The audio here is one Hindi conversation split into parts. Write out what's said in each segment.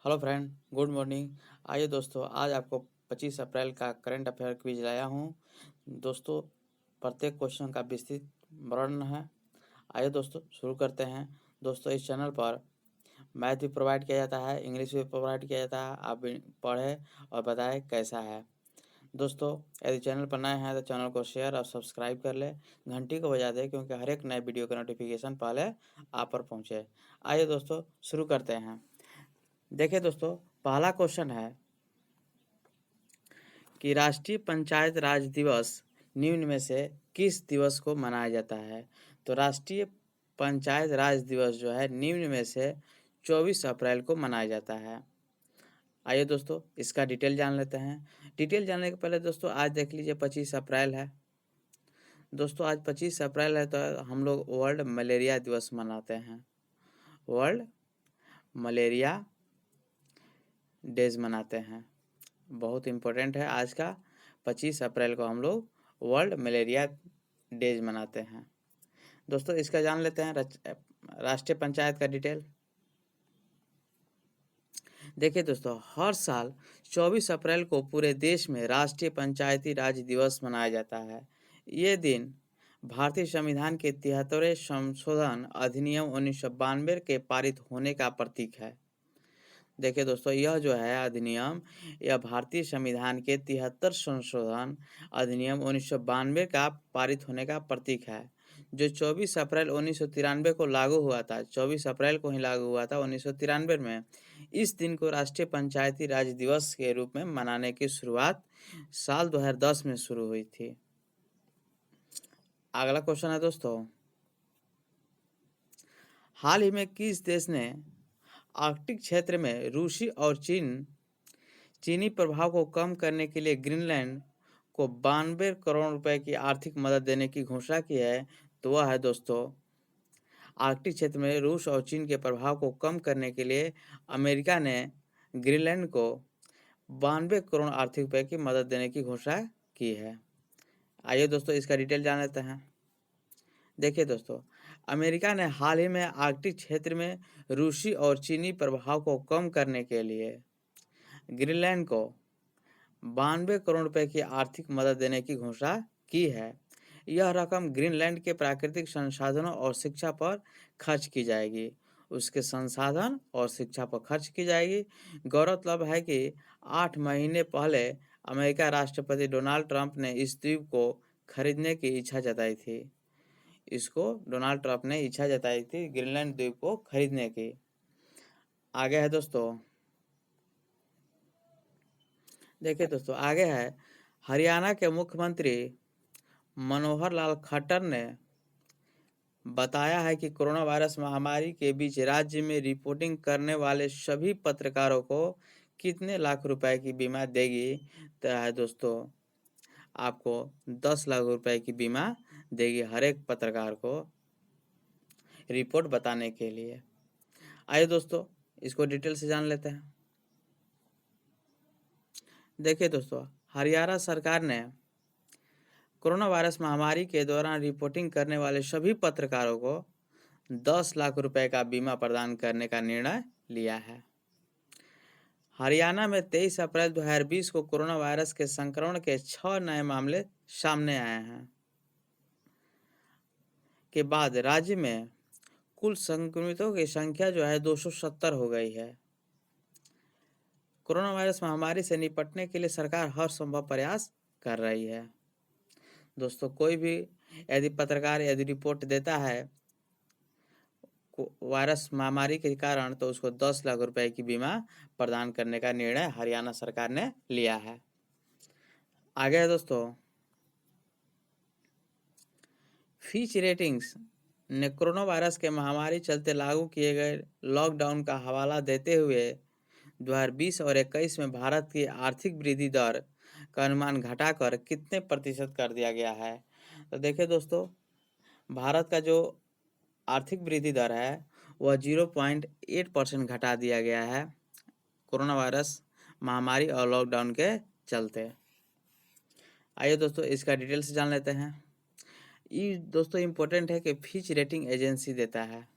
Hello friend, good morning. आइए दोस्तों, आज आपको 25 अप्रैल का करंट अफेयर क्विज लाया हूँ। दोस्तों, प्रत्येक क्वेश्चन का विस्तृत वर्णन है। आइए दोस्तों शुरू करते हैं। दोस्तों, इस चैनल पर मैथ भी प्रोवाइड किया जाता है, इंग्लिश भी प्रोवाइड किया जाता है। आप भी पढ़ें और बताएं कैसा है। दोस्तों, यदि चैनल पर नए हैं तो चैनल को शेयर और सब्सक्राइब कर लें, घंटी को बजा दें, क्योंकि हर एक नए वीडियो का नोटिफिकेशन पहले आप पर पहुँचे। आइए दोस्तों शुरू करते हैं। देखिए दोस्तों, पहला क्वेश्चन है कि राष्ट्रीय पंचायत राज दिवस निम्न में से किस दिवस को मनाया जाता है। तो राष्ट्रीय पंचायत राज दिवस जो है निम्न में से 24 अप्रैल को मनाया जाता है। आइए दोस्तों इसका डिटेल जान लेते हैं। डिटेल जानने के पहले दोस्तों आज देख लीजिए 25 अप्रैल है। दोस्तों आज 25 अप्रैल है तो हम लोग वर्ल्ड मलेरिया दिवस मनाते हैं। वर्ल्ड मलेरिया डेज मनाते हैं। बहुत इम्पोर्टेंट है आज का 25 अप्रैल को हम लोग वर्ल्ड मलेरिया डेज मनाते हैं। दोस्तों इसका जान लेते हैं राष्ट्रीय पंचायत का डिटेल। देखिए दोस्तों, हर साल 24 अप्रैल को पूरे देश में राष्ट्रीय पंचायती राज दिवस मनाया जाता है। ये दिन भारतीय संविधान के 73वें संशोधन अधिनियम 1992 के पारित होने का प्रतीक है। देखिए दोस्तों, यह जो है अधिनियम, यह भारतीय संविधान के 73 संशोधन अधिनियम 1992 का पारित होने का प्रतीक है, जो 24 अप्रैल 1993 को लागू हुआ था। 24 अप्रैल को ही लागू हुआ था 1993 में। इस दिन को राष्ट्रीय पंचायती राज दिवस के रूप में मनाने की शुरुआत साल 2010 में शुरू हुई थी। अगला क्वेश्चन है दोस्तों, हाल ही में किस देश ने आर्कटिक क्षेत्र में रूसी और चीनी प्रभाव को कम करने के लिए ग्रीनलैंड को 92 करोड़ रुपए की आर्थिक मदद देने की घोषणा की है? तो वह है दोस्तों, आर्कटिक क्षेत्र में रूस और चीन के प्रभाव को कम करने के लिए अमेरिका ने ग्रीनलैंड को 92 करोड़ आर्थिक रुपए की मदद देने की घोषणा की है। आइए दोस्तों इसका डिटेल जान लेते हैं। देखिए दोस्तों, अमेरिका ने हाल ही में आर्कटिक क्षेत्र में रूसी और चीनी प्रभाव को कम करने के लिए ग्रीनलैंड को 92 करोड़ रुपए की आर्थिक मदद देने की घोषणा की है। यह रकम ग्रीनलैंड के प्राकृतिक संसाधनों और शिक्षा पर खर्च की जाएगी। उसके संसाधन और शिक्षा पर खर्च की जाएगी। गौरतलब है कि 8 महीने पहले अमेरिका राष्ट्रपति डोनाल्ड ट्रंप ने इस द्वीप को खरीदने की इच्छा जताई थी। इसको डोनाल्ड ट्रंप ने इच्छा जताई थी ग्रीनलैंड द्वीप को खरीदने की। आगे है दोस्तों, देखिए दोस्तों आगे है, हरियाणा के मुख्यमंत्री मनोहर लाल खट्टर ने बताया है कि कोरोना वायरस महामारी के बीच राज्य में रिपोर्टिंग करने वाले सभी पत्रकारों को कितने लाख रुपए की बीमा देगी? तो है दोस्तों, आपको 10 लाख रुपए की बीमा देगी हर एक पत्रकार को रिपोर्ट बताने के लिए। आइए दोस्तों इसको डिटेल से जान लेते हैं। देखिए दोस्तों, हरियाणा सरकार ने कोरोना वायरस महामारी के दौरान रिपोर्टिंग करने वाले सभी पत्रकारों को 10 लाख रुपए का बीमा प्रदान करने का निर्णय लिया है। हरियाणा में 23 अप्रैल 2020 को कोरोना वायरस के संक्रमण के 6 नए मामले सामने आए हैं के बाद राज्य में कुल संक्रमितों की संख्या जो है 270 हो गई है। कोरोना वायरस महामारी से निपटने के लिए सरकार हर संभव प्रयास कर रही है। दोस्तों, कोई भी यदि पत्रकार यदि रिपोर्ट देता है वायरस महामारी के कारण, तो उसको 10 लाख रुपए की बीमा प्रदान करने का निर्णय हरियाणा सरकार ने लिया है। आगे है दोस्तों, फिच रेटिंग्स ने कोरोना वायरस के महामारी चलते लागू किए गए लॉकडाउन का हवाला देते हुए 2020 और 21 में भारत की आर्थिक वृद्धि दर का अनुमान घटाकर कितने प्रतिशत कर दिया गया है? तो देखिए दोस्तों, भारत का जो आर्थिक वृद्धि दर है वह 0.8% घटा दिया गया है कोरोना वायरस महामारी और लॉकडाउन के चलते। आइए दोस्तों इसका डिटेल से जान लेते हैं। ये दोस्तों इम्पोर्टेंट है कि फिच रेटिंग एजेंसी देता है।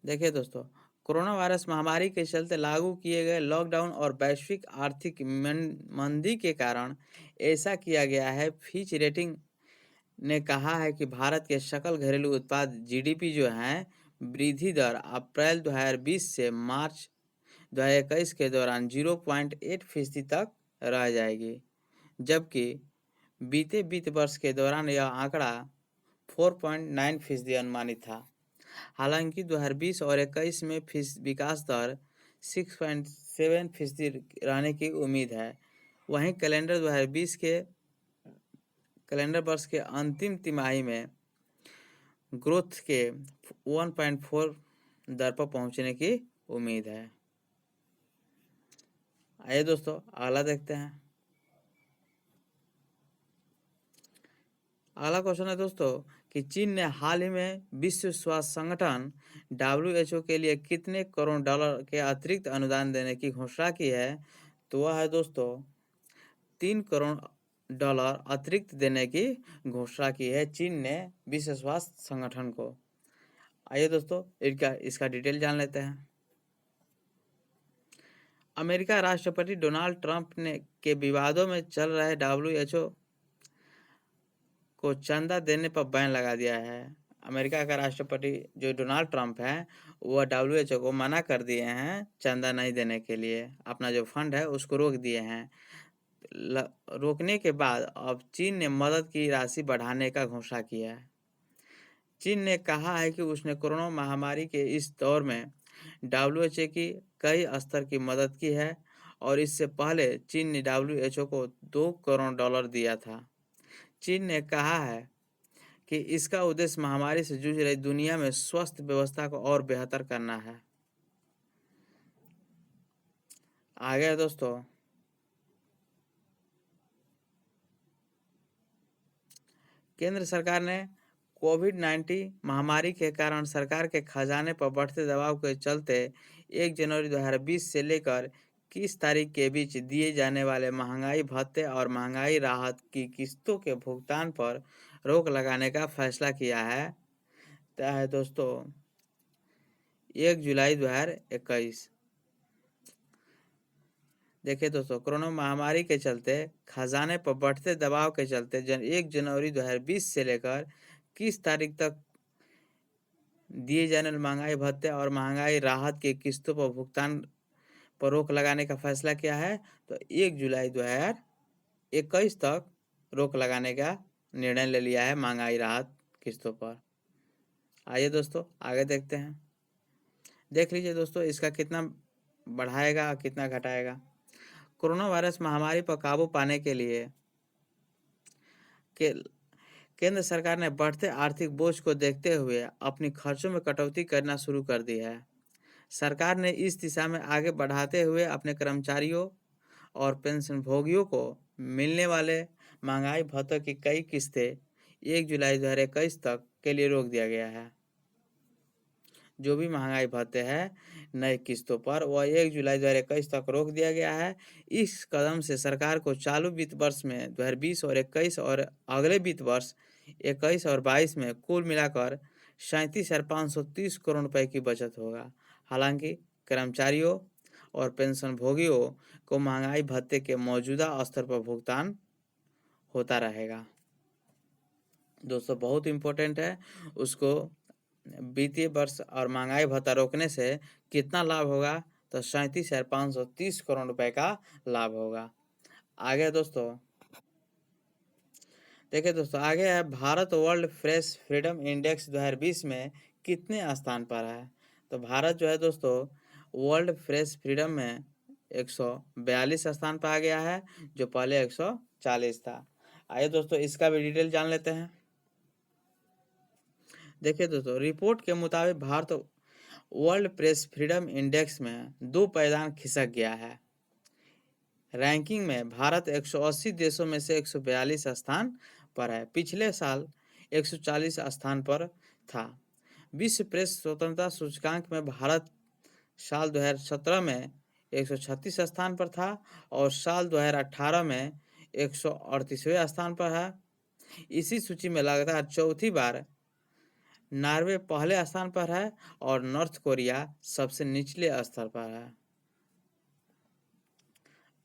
देखिए दोस्तों, कोरोना वायरस महामारी के चलते लागू किए गए लॉकडाउन और वैश्विक आर्थिक मंदी के कारण ऐसा किया गया है। फिच रेटिंग ने कहा है कि भारत के सकल घरेलू उत्पाद जीडीपी जो है वृद्धि दर अप्रैल 2020 से मार्च 2021 के दौरान 0.8% तक रह जाएगी, जबकि बीते वित्त वर्ष के दौरान यह आंकड़ा 4.9% अनुमानित था। हालांकि 2020 और 21 में विकास दर 6.7% रहने की उम्मीद है। वहीं कैलेंडर वर्ष के अंतिम तिमाही में ग्रोथ के 1.4 दर पर पहुंचने की उम्मीद है। आइए दोस्तों अगला देखते हैं। अगला क्वेश्चन है दोस्तों कि चीन ने हाल ही में विश्व स्वास्थ्य संगठन WHO के लिए कितने करोड़ डॉलर के अतिरिक्त अनुदान देने की घोषणा की है। तो वह है दोस्तों 3 करोड़ डॉलर अतिरिक्त देने की घोषणा की है चीन ने विश्व स्वास्थ्य संगठन को। आइए दोस्तों इसका डिटेल जान लेते हैं। अमेरिका राष्ट्रपति डोनाल्ड ट्रंप ने के विवादों में चल रहे WHO को चंदा देने पर बैन लगा दिया है। अमेरिका का राष्ट्रपति जो डोनाल्ड ट्रंप है वह WHO को मना कर दिए हैं चंदा नहीं देने के लिए। अपना जो फंड है उसको रोक दिए हैं। रोकने के बाद अब चीन ने मदद की राशि बढ़ाने का घोषणा किया है। चीन ने कहा है कि उसने कोरोना महामारी के इस दौर में WHO की कई स्तर की मदद की है और इससे पहले चीन ने WHO को 2 करोड़ डॉलर दिया था। चीन ने कहा है कि इसका उद्देश्य महामारी से जूझ रही दुनिया में स्वास्थ्य व्यवस्था को और बेहतर करना है। आगे दोस्तों केंद्र सरकार ने कोविड-19 महामारी के कारण सरकार के खजाने पर बढ़ते दबाव के चलते 1 जनवरी 2020 से लेकर 21 तारीख के बीच दिए जाने वाले महंगाई भत्ते और महंगाई राहत की किस्तों के भुगतान पर रोक लगाने का फैसला किया है। तो है दोस्तों 1 जुलाई 2021। देखिए दोस्तों कोरोना महामारी के चलते खजाने पर बढ़ते दबाव के चलते 1 जनवरी 2020 से लेकर 21 तारीख तक दिए जाने वाले महंगाई भत्ते और महंगाई राहत की किस्तों पर भुगतान पर रोक लगाने का फैसला किया है। तो 1 जुलाई 2021 तक रोक लगाने का निर्णय ले लिया है महंगाई राहत किस्तों पर। आइए दोस्तों आगे देखते हैं। देख लीजिए दोस्तों इसका कितना बढ़ाएगा कितना घटाएगा। कोरोना वायरस महामारी पर काबू पाने के लिए केंद्र सरकार ने बढ़ते आर्थिक बोझ को देखते हुए अपनी खर्चों में कटौती करना शुरू कर दी है। सरकार ने इस दिशा में आगे बढ़ाते हुए अपने कर्मचारियों और पेंशनभोगियों को मिलने वाले महंगाई भत्तों की कई किस्तें 1 जुलाई 2021 तक के लिए रोक दिया गया है। जो भी महंगाई भत्ते हैं नए किस्तों पर वह 1 जुलाई 2021 तक रोक दिया गया है। इस कदम से सरकार को चालू वित्त वर्ष में 2020 और 21 और अगले वित्त वर्ष 21 और 22 में कुल मिलाकर 37,530 करोड़ रुपए की बचत होगा। हालांकि कर्मचारियों और पेंशनभोगियों को महंगाई भत्ते के मौजूदा स्तर पर भुगतान होता रहेगा। दोस्तों बहुत इम्पोर्टेंट है उसको वित्तीय वर्ष और महंगाई भत्ता रोकने से कितना लाभ होगा। तो 37,530 करोड़ रुपए का लाभ होगा। आगे दोस्तों देखिए दोस्तों आगे है Bharat world press freedom index 2020 में कितने स्थान पर है। तो भारत जो है दोस्तों वर्ल्ड प्रेस फ्रीडम में 142 स्थान पर आ गया है जो पहले 140 था। आइए दोस्तों इसका भी डिटेल जान लेते हैं। देखिए दोस्तों रिपोर्ट के मुताबिक Bharat world press freedom index में 2 पायदान खिसक गया है। रैंकिंग में भारत 180 देशों में से 142 स्थान पर है। पिछले साल 140 स्थान पर था। विश्व प्रेस स्वतंत्रता सूचकांक में भारत साल 2017 में 136 स्थान पर था और साल 2018 में 138वें स्थान पर है। इसी सूची में लगातार चौथी बार नॉर्वे पहले स्थान पर है और नॉर्थ कोरिया सबसे निचले स्तर पर है।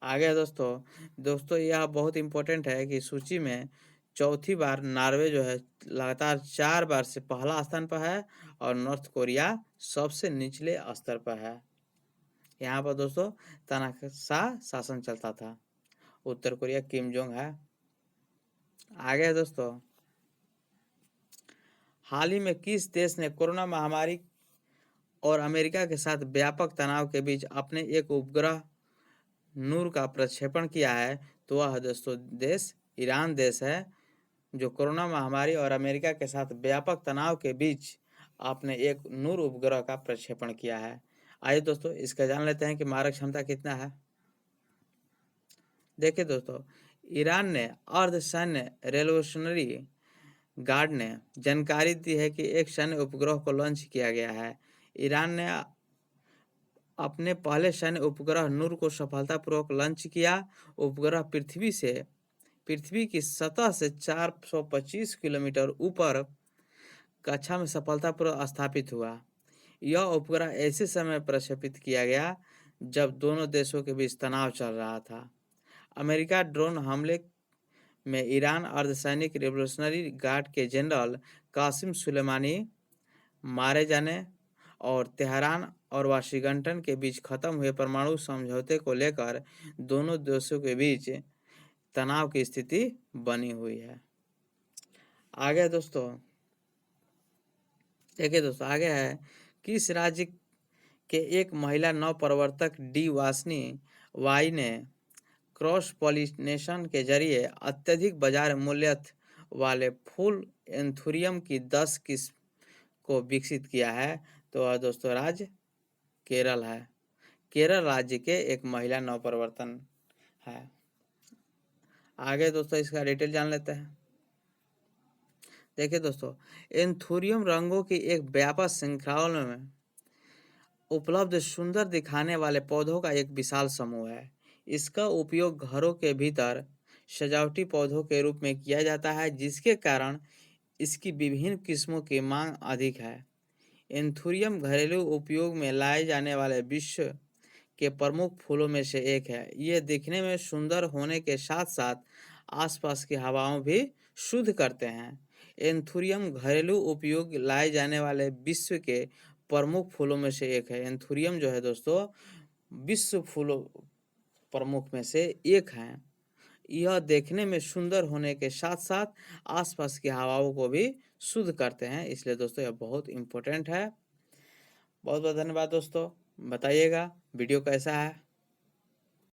आगे दोस्तों यह बहुत इम्पोर्टेंट है कि सूची में चौथी बार नॉर्वे जो है लगातार 4 बार से पहला स्थान पर है और नॉर्थ कोरिया सबसे निचले स्तर पर है। यहाँ पर दोस्तों तानाशाह शासन चलता था। उत्तर कोरिया किम जोंग है। आगे दोस्तों, हाल ही में किस देश ने कोरोना महामारी और अमेरिका के साथ व्यापक तनाव के बीच अपने एक उपग्रह नूर का प्रक्षेपण किया है? तो वह दोस्तों देश ईरान देश है, जो कोरोना महामारी और अमेरिका के साथ व्यापक तनाव के बीच आपने एक नूर उपग्रह का प्रक्षेपण किया है। आइए दोस्तों इसका जान लेते हैं कि मारक क्षमता कितना है। देखिए दोस्तों, ईरान ने अर्धसैन्य रेवोल्यूशनरी गार्ड ने जानकारी दी है कि एक सैन्य उपग्रह को लॉन्च किया गया है। ईरान ने अपने पहले सैन्य उपग्रह नूर को सफलतापूर्वक लॉन्च किया। उपग्रह पृथ्वी की सतह से 425 किलोमीटर ऊपर कक्षा में सफलतापूर्वक स्थापित हुआ। यह उपग्रह ऐसे समय प्रक्षेपित किया गया जब दोनों देशों के बीच तनाव चल रहा था। अमेरिका ड्रोन हमले में ईरान अर्धसैनिक रिवोल्यूशनरी गार्ड के जनरल कासिम सुलेमानी मारे जाने और तेहरान और वाशिंगटन के बीच खत्म हुए परमाणु समझौते को लेकर दोनों देशों के बीच तनाव की स्थिति बनी हुई है। आगे दोस्तों देखिए दोस्तों, आगे है किस राज्य के एक महिला नवप्रवर्तक डी वासनी वाई ने क्रॉस पॉलिनेशन के जरिए अत्यधिक बाजार मूल्य वाले फूल एंथुरियम की 10 किस्म को विकसित किया है? तो वह दोस्तों राज्य केरल है। केरल राज्य के एक महिला नवप्रवर्तन है। आगे दोस्तों इसका डिटेल जान लेते हैं। देखिए दोस्तों, एंथुरियम रंगों की एक व्यापक श्रृंखला में उपलब्ध सुंदर दिखाने वाले पौधों का एक विशाल समूह है। इसका उपयोग घरों के भीतर सजावटी पौधों के रूप में किया जाता है, जिसके कारण इसकी विभिन्न किस्मों की मांग अधिक है। एंथुरियम घरेलू उपयोग में लाए जाने वाले विश्व के प्रमुख फूलों में से एक है। ये दिखने में सुंदर होने के साथ साथ आसपास की हवाओं भी शुद्ध करते हैं। एंथुरियम घरेलू उपयोग लाए जाने वाले विश्व के प्रमुख फूलों में से एक है। एंथुरियम जो है दोस्तों विश्व फूलों प्रमुख में से एक है। यह देखने में सुंदर होने के साथ साथ आसपास की हवाओं को भी शुद्ध करते हैं, इसलिए दोस्तों यह बहुत इम्पोर्टेंट है। बहुत बहुत धन्यवाद दोस्तों। बताइएगा वीडियो कैसा है।